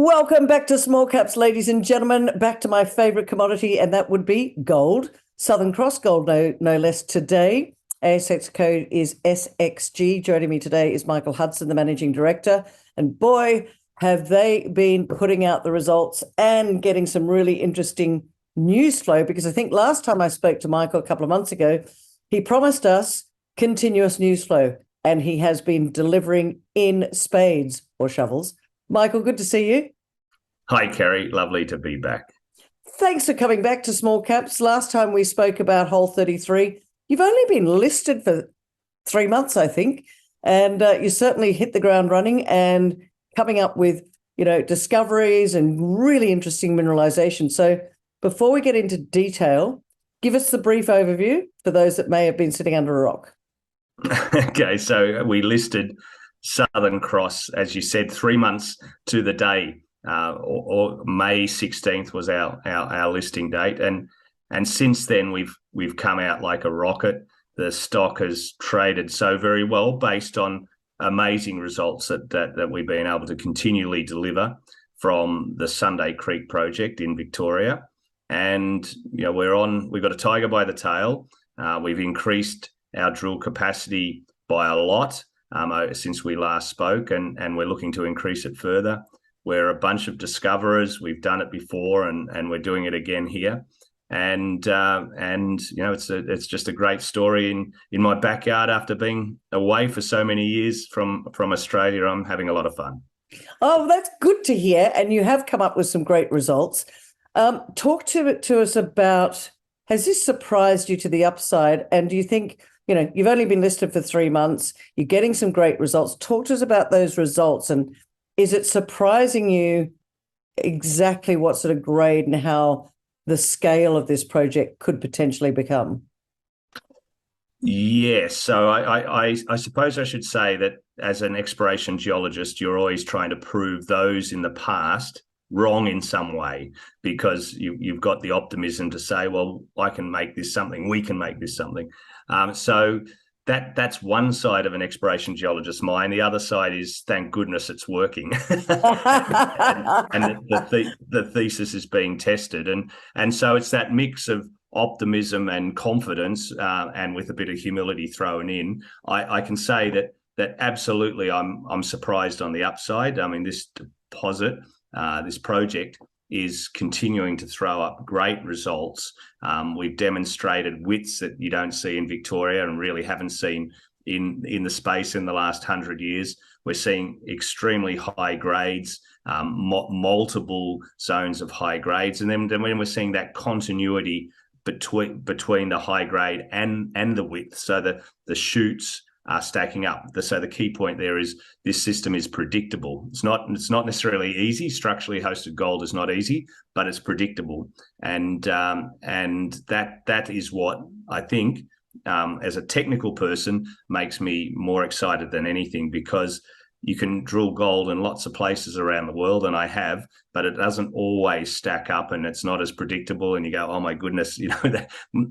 Welcome back to Small Caps, ladies and gentlemen. Back to my favorite commodity, and that would be gold. Southern Cross Gold, no less today. ASX code is SXG. Joining me today is Michael Hudson, the Managing Director. And boy, have they been putting out the results and getting some really interesting news flow, because I think last time I spoke to Michael a couple of months ago, he promised us continuous news flow, and he has been delivering in spades or shovels. Michael, good to see you. Hi, Kerry. Lovely to be back. Thanks for coming back to Small Caps. Last time we spoke about Hole 33. You've only been listed for 3 months, I think, and you certainly hit the ground running and coming up with, discoveries and really interesting mineralisation. So before we get into detail, give us the brief overview for those that may have been sitting under a rock. Okay, so we listed Southern Cross, as you said, 3 months to the day, or May 16th was our listing date, and since then we've come out like a rocket. The stock has traded so very well based on amazing results that we've been able to continually deliver from the Sunday Creek project in Victoria, and we've got a tiger by the tail. We've increased our drill capacity by a lot since we last spoke, and we're looking to increase it further. We're a bunch of discoverers. We've done it before, and we're doing it again here. And it's just a great story in my backyard after being away for so many years from Australia. I'm having a lot of fun. Oh, that's good to hear. And you have come up with some great results. Talk to us about, has this surprised you to the upside? And do you think, you've only been listed for 3 months, you're getting some great results. Talk to us about those results. And is it surprising you exactly what sort of grade and how the scale of this project could potentially become? Yes. So I suppose I should say that as an exploration geologist, you're always trying to prove those in the past wrong in some way, because you've got the optimism to say, well, I can make this something, we can make this something. So that's one side of an exploration geologist's mind. The other side is, thank goodness it's working, and the thesis is being tested, and so it's that mix of optimism and confidence, and with a bit of humility thrown in. I can say that absolutely I'm surprised on the upside. I mean, this deposit, this project is continuing to throw up great results. We've demonstrated widths that you don't see in Victoria and really haven't seen in the space in the last 100 years. We're seeing extremely high grades, multiple zones of high grades, and then when we're seeing that continuity between the high grade and the width, so the shoots are stacking up. So the key point there is this system is predictable. It's not necessarily easy. Structurally hosted gold is not easy, but it's predictable, and that is what I think, as a technical person, makes me more excited than anything, because you can drill gold in lots of places around the world, and I have, but it doesn't always stack up, and it's not as predictable, and you go, oh my goodness,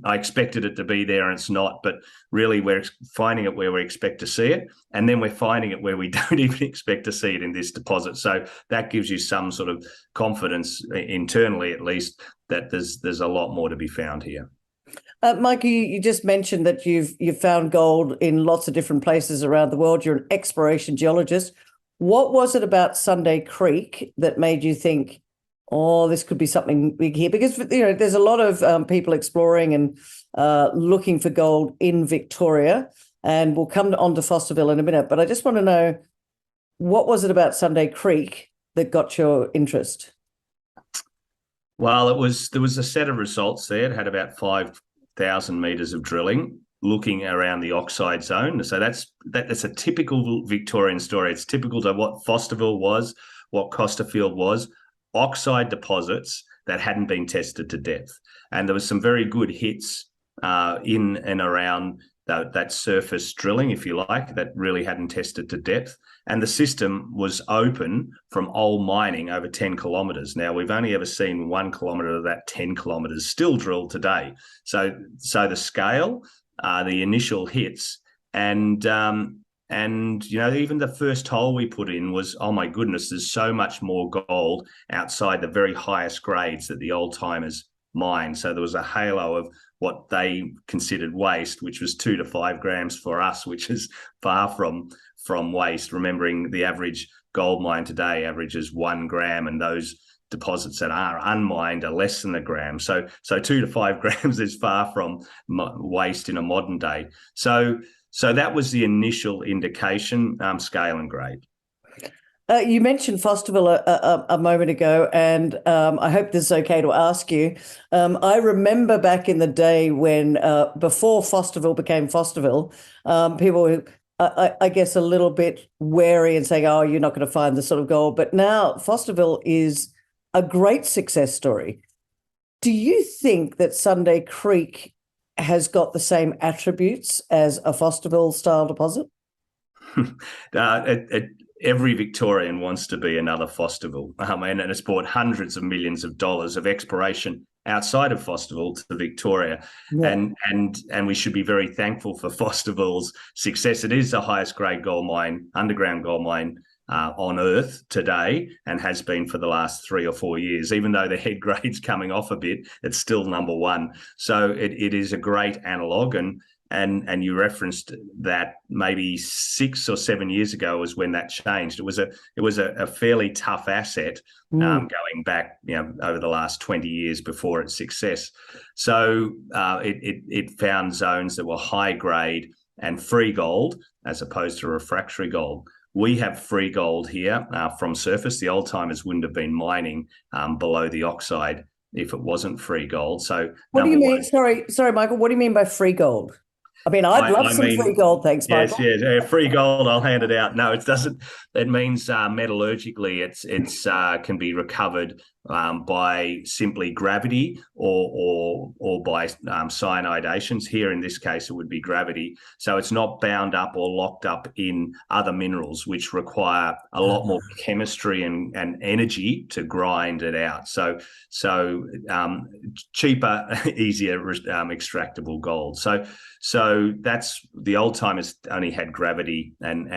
I expected it to be there and it's not. But really, we're finding it where we expect to see it, and then we're finding it where we don't even expect to see it in this deposit. So that gives you some sort of confidence internally, at least, that there's a lot more to be found here. Michael, you just mentioned that you've found gold in lots of different places around the world. You're an exploration geologist. What was it about Sunday Creek that made you think, oh, this could be something big here? Because there's a lot of people exploring and looking for gold in Victoria, and we'll come on to Fosterville in a minute. But I just want to know, what was it about Sunday Creek that got your interest? Well, there was a set of results there. It had about 5,000 meters of drilling looking around the oxide zone. So that's a typical Victorian story. It's typical to what Fosterville was, what Costerfield was, oxide deposits that hadn't been tested to depth. And there was some very good hits in and around that surface drilling, if you like, that really hadn't tested to depth. And the system was open from old mining over 10 kilometres. Now, we've only ever seen 1 kilometre of that 10 kilometres still drilled today. So the scale, the initial hits, and you know, even the first hole we put in was, oh my goodness, there's so much more gold outside the very highest grades that the old timers mined. So there was a halo of what they considered waste, which was 2 to 5 grams for us, which is far from waste. Remembering the average gold mine today averages 1 gram, and those deposits that are unmined are less than a gram. So 2 to 5 grams is far from waste in a modern day. So that was the initial indication, scale and grade. You mentioned Fosterville a moment ago, and I hope this is okay to ask you. I remember back in the day when, before Fosterville became Fosterville, people were, I guess, a little bit wary and saying, oh, you're not going to find this sort of gold. But now Fosterville is a great success story. Do you think that Sunday Creek has got the same attributes as a Fosterville style deposit? Every Victorian wants to be another Fosterville, and it's brought hundreds of millions of dollars of exploration outside of Fosterville to Victoria, yeah. and we should be very thankful for Fosterville's success. It is the highest grade gold mine, underground gold mine on Earth today, and has been for the last 3 or 4 years. Even though the head grade's coming off a bit, it's still number one. So it is a great analogue, and you referenced that maybe 6 or 7 years ago was when that changed. It was a fairly tough asset going back, you know, over the last 20 years before its success. So it found zones that were high grade and free gold as opposed to refractory gold. We have free gold here from surface. The old timers wouldn't have been mining below the oxide if it wasn't free gold. So what do you mean? Sorry, Michael. What do you mean by free gold? I mean, I'd love some free gold, thanks, Michael. Yes, free gold. I'll hand it out. No, it doesn't. It means metallurgically, it's can be recovered by simply gravity or by cyanidations. Here, in this case, it would be gravity. So it's not bound up or locked up in other minerals, which require a lot more chemistry and energy to grind it out. So cheaper, easier extractable gold. So that's the old timers only had gravity and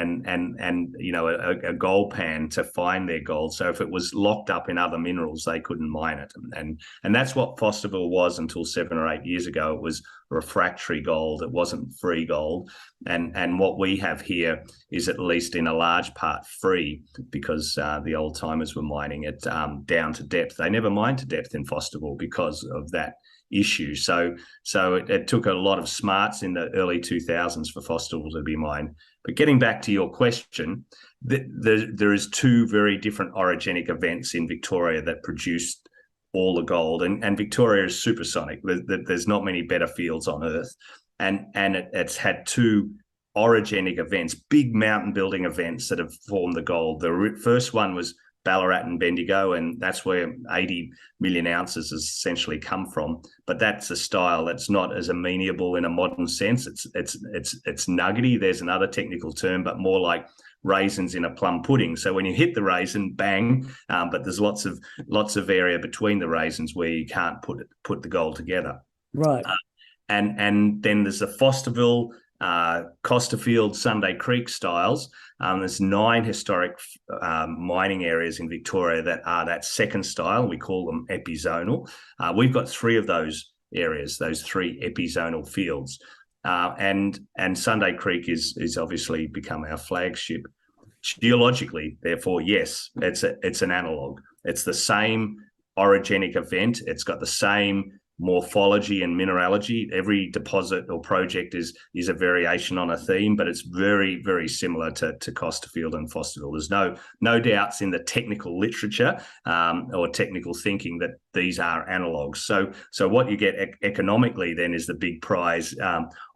you know a gold pan to find their gold. So if it was locked up in other minerals, they couldn't mine it. And that's what Fosterville was until 7 or 8 years ago. It was refractory gold. It wasn't free gold. And what we have here is at least in a large part free, because the old timers were mining it down to depth. They never mined to depth in Fosterville because of that issue. So it took a lot of smarts in the early 2000s for Fosterville to be mined. But getting back to your question, there is 2 very different orogenic events in Victoria that produced all the gold, and Victoria is supersonic. There's not many better fields on Earth, and it's had 2 orogenic events, big mountain building events that have formed the gold. The first one was Ballarat and Bendigo, and that's where 80 million ounces has essentially come from. But that's a style that's not as amenable in a modern sense. It's nuggety. There's another technical term, but more like raisins in a plum pudding. So when you hit the raisin, bang! But there's lots of area between the raisins where you can't put the gold together. Right. And then there's the Fosterville, Costerfield, Sunday Creek styles. There's 9 historic mining areas in Victoria that are that second style. We call them epizonal. We've got 3 of those areas, those 3 epizonal fields. And Sunday Creek is obviously become our flagship. Geologically, therefore, yes, it's an analogue. It's the same orogenic event. It's got the same morphology and mineralogy. Every deposit or project is a variation on a theme, but it's very, very similar to Costerfield and Fosterville. There's no doubts in the technical literature or technical thinking that these are analogues. So what you get economically then is the big prize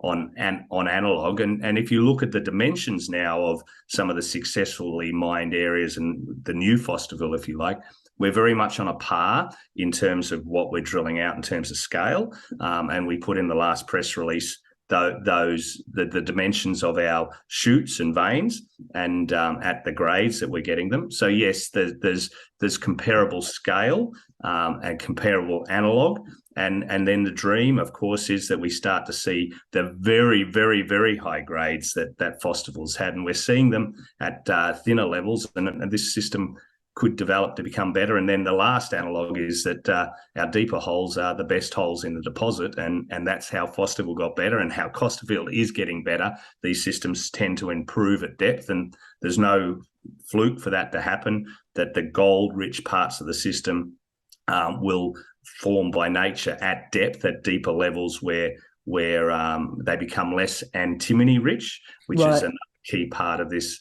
on analogue. And if you look at the dimensions now of some of the successfully mined areas and the new Fosterville, if you like, we're very much on a par in terms of what we're drilling out in terms of scale. And we put in the last press release the dimensions of our chutes and veins and at the grades that we're getting them. So yes, there's comparable scale and comparable analogue, And then the dream, of course, is that we start to see the very, very, very high grades that Fosterville's had, and we're seeing them at thinner levels, and this system could develop to become better. And then the last analogue is that our deeper holes are the best holes in the deposit, and that's how Fosterville got better and how Costerfield is getting better. These systems tend to improve at depth, and there's no fluke for that to happen, that the gold-rich parts of the system will form by nature at depth, at deeper levels where they become less antimony rich, which is another key part of this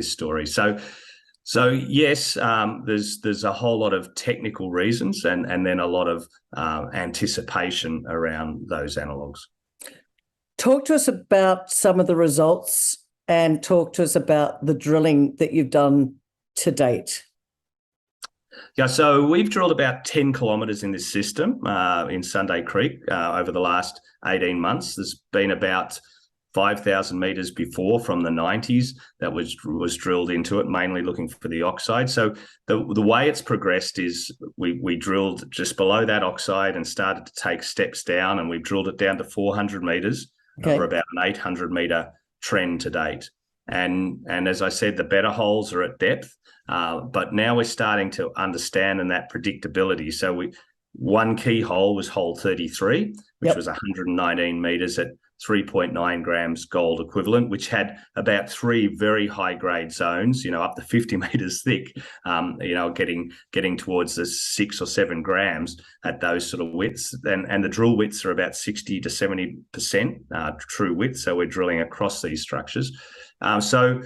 story. So yes, there's a whole lot of technical reasons and then a lot of anticipation around those analogues. Talk to us about some of the results and talk to us about the drilling that you've done to date. Yeah, so we've drilled about 10 kilometres in this system in Sunday Creek over the last 18 months. There's been about 5,000 metres before from the 90s that was drilled into it, mainly looking for the oxide. So the way it's progressed is we drilled just below that oxide and started to take steps down, and we've drilled it down to 400 metres over about an 800 metre trend to date. And as I said, the better holes are at depth, but now we're starting to understand and that predictability. So one key hole was hole 33, which was 119 metres at 3.9 grams gold equivalent, which had about 3 very high grade zones, up to 50 metres thick, getting towards the 6 or 7 grams at those sort of widths. And the drill widths are about 60 to 70% true width. So we're drilling across these structures. So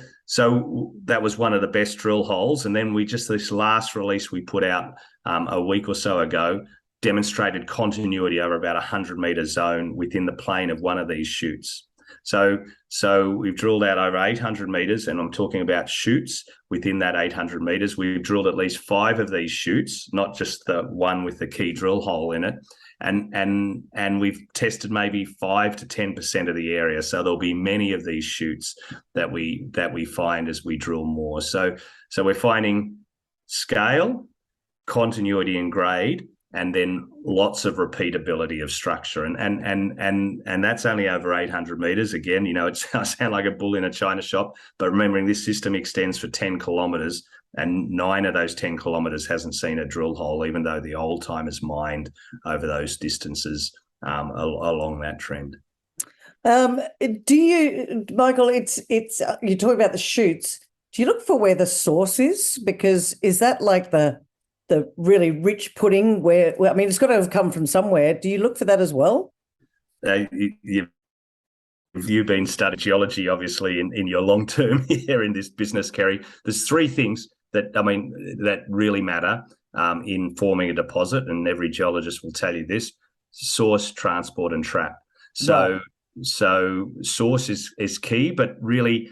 that was one of the best drill holes. And then this last release we put out a week or so ago demonstrated continuity over about 100 metre zone within the plane of one of these chutes. So we've drilled out over 800 metres, and I'm talking about chutes within that 800 metres. We've drilled at least 5 of these chutes, not just the one with the key drill hole in it. And we've tested maybe 5 to 10% of the area. So there'll be many of these chutes that we find as we drill more. So we're finding scale, continuity and grade, and then lots of repeatability of structure. And that's only over 800 metres. Again, I sound like a bull in a china shop, but remembering this system extends for 10 kilometres, and 9 of those 10 kilometres hasn't seen a drill hole, even though the old timers mined over those distances along that trend. Do you, Michael, it's you talk about the chutes. Do you look for where the source is? Because is that like the really rich pudding it's got to have come from somewhere. Do you look for that as well? You've been studying geology, obviously, in your long term here in this business, Kerry. There's 3 things that really matter in forming a deposit, and every geologist will tell you this: source, transport, and trap. So source is key, but really,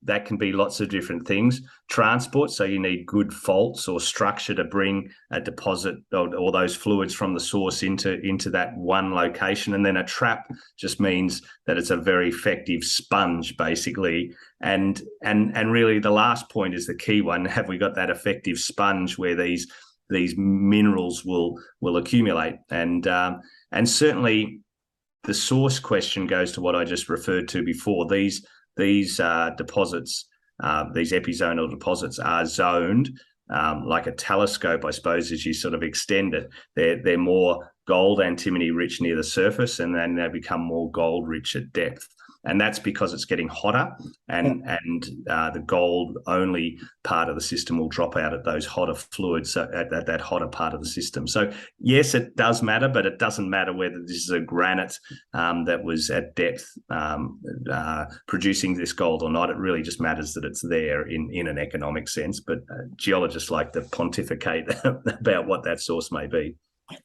that can be lots of different things. Transport, so you need good faults or structure to bring a deposit or those fluids from the source into that one location. And then a trap just means that it's a very effective sponge, basically. And really the last point is the key one. Have we got that effective sponge where these minerals will accumulate? And certainly the source question goes to what I just referred to before. These deposits, these epizonal deposits, are zoned like a telescope, I suppose, as you sort of extend it. They're more gold antimony rich near the surface, and then they become more gold rich at depth. And that's because it's getting hotter, and the gold only part of the system will drop out at those hotter fluids, at that hotter part of the system. So yes, it does matter, but it doesn't matter whether this is a granite that was at depth producing this gold or not. It really just matters that it's there in an economic sense. But geologists like to pontificate about what that source may be.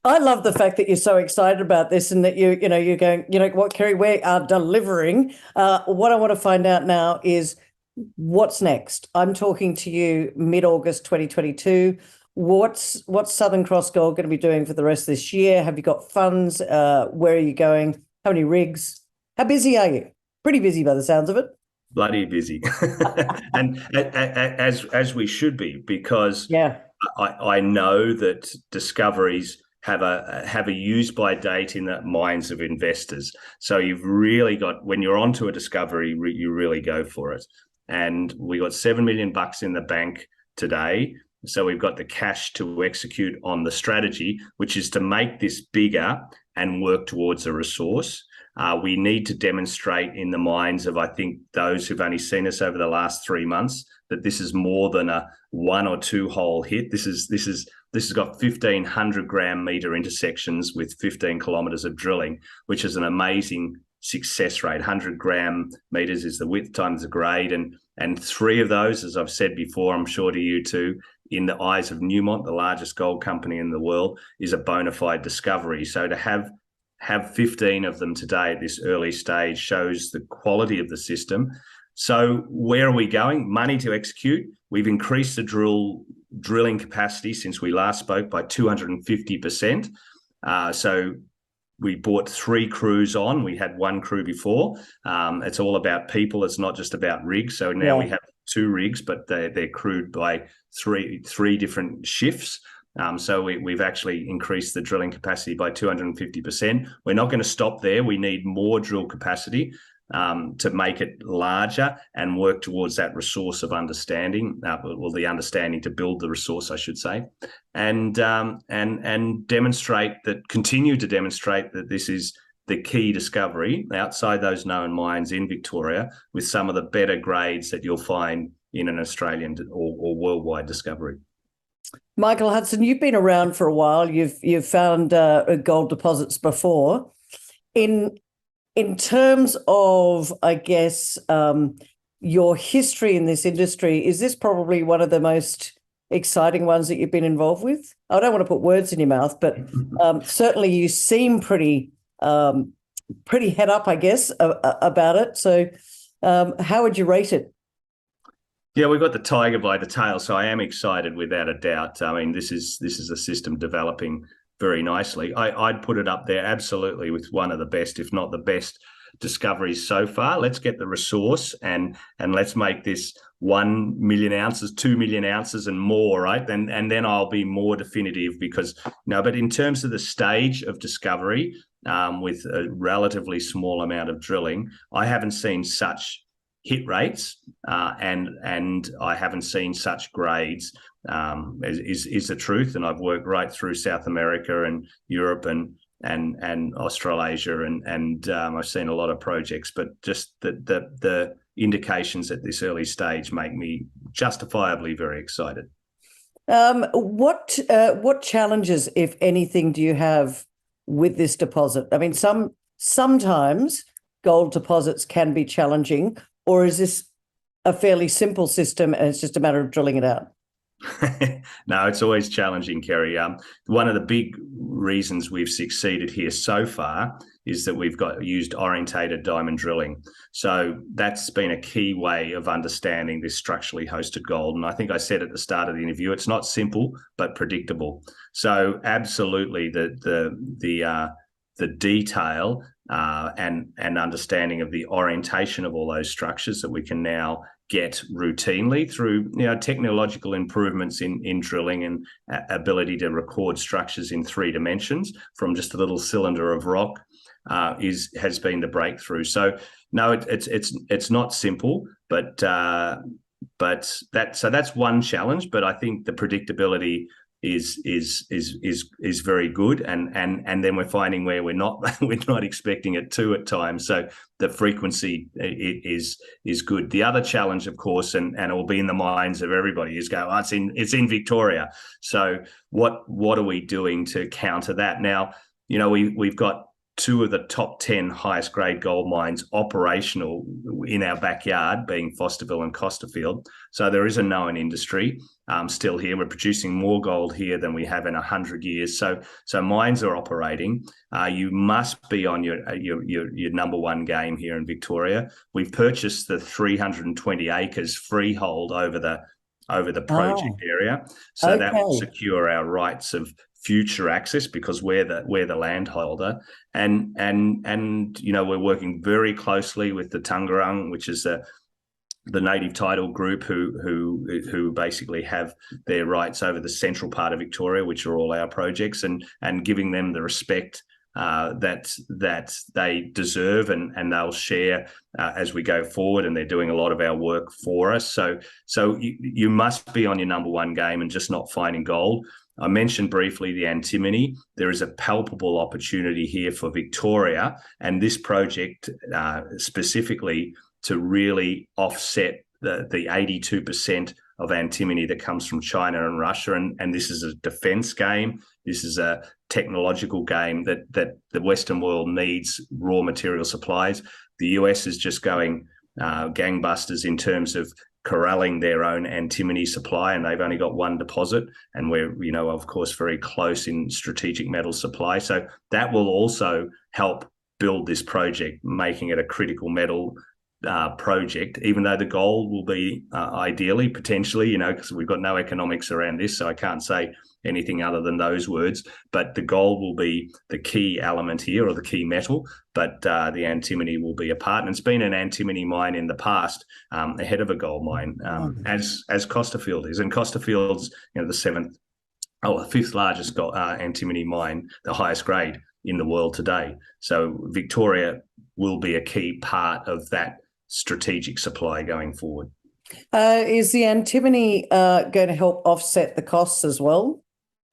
I love the fact that you're so excited about this, and that you're going, what, Kerry, we are delivering. What I want to find out now is what's next. I'm talking to you mid-August 2022. What's Southern Cross Gold going to be doing for the rest of this year? Have you got funds? Where are you going? How many rigs? How busy are you? Pretty busy by the sounds of it. Bloody busy. And as we should be, because I know that discoveries have a use by date in the minds of investors. So you've really got, when you're onto a discovery, you really go for it. And we got $7 million in the bank today. So we've got the cash to execute on the strategy, which is to make this bigger and work towards a resource. We need to demonstrate in the minds of, I think, those who've only seen us over the last 3 months, that this is more than a 1 or 2 hole hit. This has got 1,500 gram meter intersections with 15 kilometers of drilling, which is an amazing success rate. 100 gram meters is the width times the grade, and 3 of those, as I've said before, I'm sure to you too, in the eyes of Newmont, the largest gold company in the world, is a bona fide discovery. So to have 15 of them today at this early stage shows the quality of the system. So where are we going? Money to execute. We've increased the drilling capacity since we last spoke by 250%. So we brought 3 crews on. We had 1 crew before. It's all about people. It's not just about rigs. So now we have 2 rigs, but they're crewed by three different shifts. So we've actually increased the drilling capacity by 250%. We're not going to stop there. We need more drill capacity to make it larger and work towards that resource of understanding, the understanding to build the resource, I should say, and continue to demonstrate that this is the key discovery outside those known mines in Victoria, with some of the better grades that you'll find in an Australian or worldwide discovery. Michael Hudson, you've been around for a while. You've found gold deposits before. In terms of, I guess, your history in this industry, is this probably one of the most exciting ones that you've been involved with? I don't want to put words in your mouth, but certainly you seem pretty head up, I guess, about it. So how would you rate it? Yeah, we've got the tiger by the tail, so I am excited without a doubt. I mean, this is a system developing very nicely. I'd put it up there absolutely with one of the best, if not the best, discoveries so far. Let's get the resource and let's make this 1 million ounces, 2 million ounces and more, right? And then I'll be more definitive, because but in terms of the stage of discovery, with a relatively small amount of drilling, I haven't seen such hit rates, and I haven't seen such grades, is the truth. And I've worked right through South America and Europe and Australasia, and I've seen a lot of projects, but just the indications at this early stage make me justifiably very excited. What challenges, if anything, do you have with this deposit? I mean, sometimes gold deposits can be challenging. Or is this a fairly simple system and it's just a matter of drilling it out? No, it's always challenging, Kerry. One of the big reasons we've succeeded here so far is that we've used orientated diamond drilling. So that's been a key way of understanding this structurally hosted gold. And I think I said at the start of the interview, it's not simple but predictable. So absolutely, the detail and understanding of the orientation of all those structures that we can now get routinely through technological improvements in drilling and ability to record structures in 3 dimensions from just a little cylinder of rock has been the breakthrough. So no, it's not simple, but that's one challenge. But I think the predictability is very good, and then we're finding where we're not expecting it to at times. So the frequency is good. The other challenge, of course, and it will be in the minds of everybody, is it's in Victoria. So what are we doing to counter that? Now, we've got 2 of the top 10 highest grade gold mines operational in our backyard, being Fosterville and Costerfield. So there is a known industry still here. We're producing more gold here than we have in 100 years. So mines are operating. You must be on your number one game here in Victoria. We've purchased the 320 acres freehold over the project area, so that will secure our rights of future access, because we're the landholder, and we're working very closely with the Tangerang, which is the native title group who basically have their rights over the central part of Victoria, which are all our projects, and giving them the respect that they deserve, and they'll share as we go forward. And they're doing a lot of our work for us. So you must be on your number one game and just not finding gold. I mentioned briefly the antimony. There is a palpable opportunity here for Victoria, and this project specifically to really offset the 82% of antimony that comes from China and Russia. And this is a defense game. This is a technological game that the Western world needs raw material supplies. The US is just going gangbusters in terms of corralling their own antimony supply, and they've only got one deposit, and we're, of course, very close in strategic metal supply. So that will also help build this project, making it a critical metal project, even though the gold will be ideally, potentially, because we've got no economics around this, so I can't say anything other than those words. But the gold will be the key element here, or the key metal, but the antimony will be a part. And it's been an antimony mine in the past, ahead of a gold mine, as Costerfield is. And Costerfield's, the fifth largest antimony mine, the highest grade in the world today. So Victoria will be a key part of that strategic supply going forward. Is the antimony going to help offset the costs as well,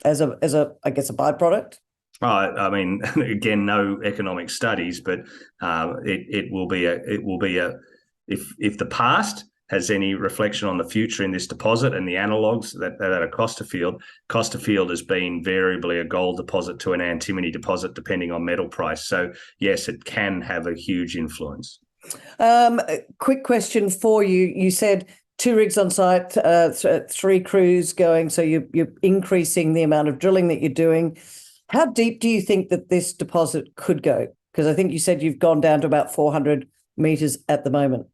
as a I guess a byproduct? I mean, again, no economic studies, but it will be if the past has any reflection on the future in this deposit and the analogues that are Costerfield has been variably a gold deposit to an antimony deposit, depending on metal price. So yes, it can have a huge influence. A quick question for you. You said 2 rigs on site, 3 crews going, so you're increasing the amount of drilling that you're doing. How deep do you think that this deposit could go? Because I think you said you've gone down to about 400 meters at the moment.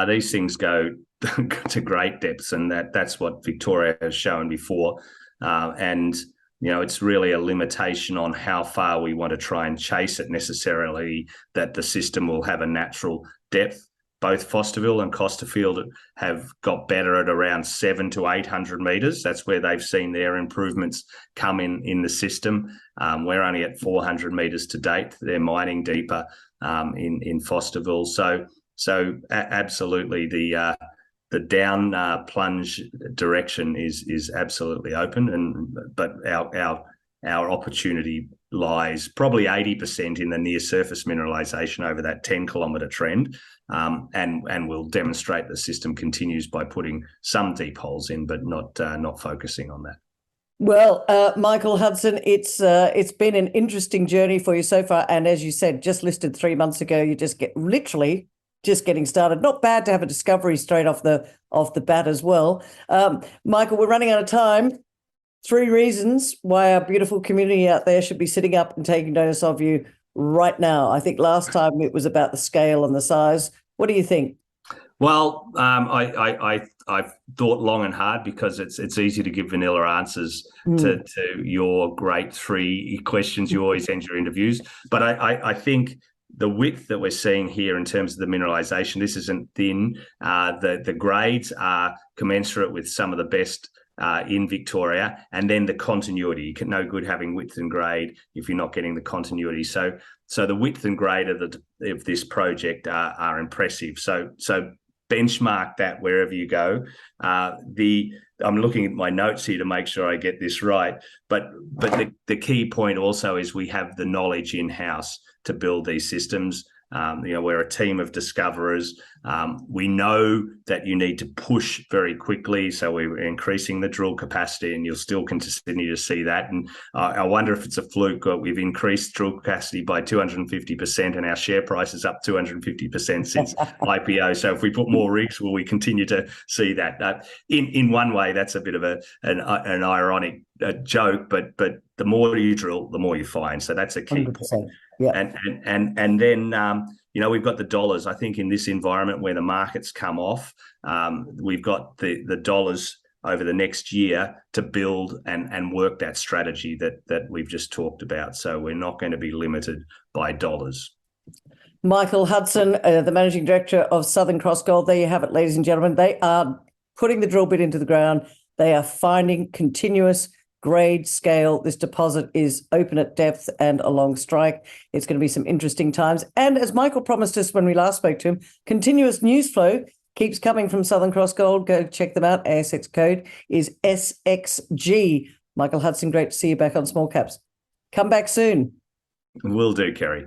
These things go to great depths, and that's what Victoria has shown before. And it's really a limitation on how far we want to try and chase it necessarily, that the system will have a natural depth. Both Fosterville and Costerfield have got better at around 700 to 800 metres. That's where they've seen their improvements come in the system. We're only at 400 metres to date. They're mining deeper in Fosterville. So absolutely the down plunge direction is absolutely open, but our opportunity lies probably 80% in the near surface mineralisation over that 10-kilometre trend, and we'll demonstrate the system continues by putting some deep holes in, but not focusing on that. Well, Michael Hudson, it's been an interesting journey for you so far, and as you said, just listed 3 months ago, you just getting started. Not bad to have a discovery straight off the bat as well. Michael, we're running out of time. 3 reasons why our beautiful community out there should be sitting up and taking notice of you right now. I think last time it was about the scale and the size. What do you think? Well, I've thought long and hard, because it's easy to give vanilla answers to your great 3 questions you always end your interviews. But I think the width that we're seeing here in terms of the mineralisation, this isn't thin. The grades are commensurate with some of the best in Victoria, and then the continuity. No good having width and grade if you're not getting the continuity. So the width and grade of this project are impressive. So benchmark that wherever you go. I'm looking at my notes here to make sure I get this right, but the key point also is we have the knowledge in-house to build these systems. We're a team of discoverers. We know that you need to push very quickly, so we're increasing the drill capacity, and you'll still continue to see that. And I wonder if it's a fluke, or we've increased drill capacity by 250%, and our share price is up 250% since IPO. So if we put more rigs, will we continue to see that? In one way, that's a bit of an ironic joke, but the more you drill, the more you find. So that's a key 100%. point. Yeah. And then we've got the dollars. I think in this environment where the markets come off, we've got the dollars over the next year to build and work that strategy that we've just talked about. So we're not going to be limited by dollars. Michael Hudson, the Managing Director of Southern Cross Gold. There you have it, ladies and gentlemen. They are putting the drill bit into the ground. They are finding continuous grade scale. This deposit is open at depth and along strike. It's going to be some interesting times. And as Michael promised us when we last spoke to him, continuous news flow keeps coming from Southern Cross Gold. Go check them out. ASX code is SXG. Michael Hudson, great to see you back on Small Caps. Come back soon. Will do, Kerry.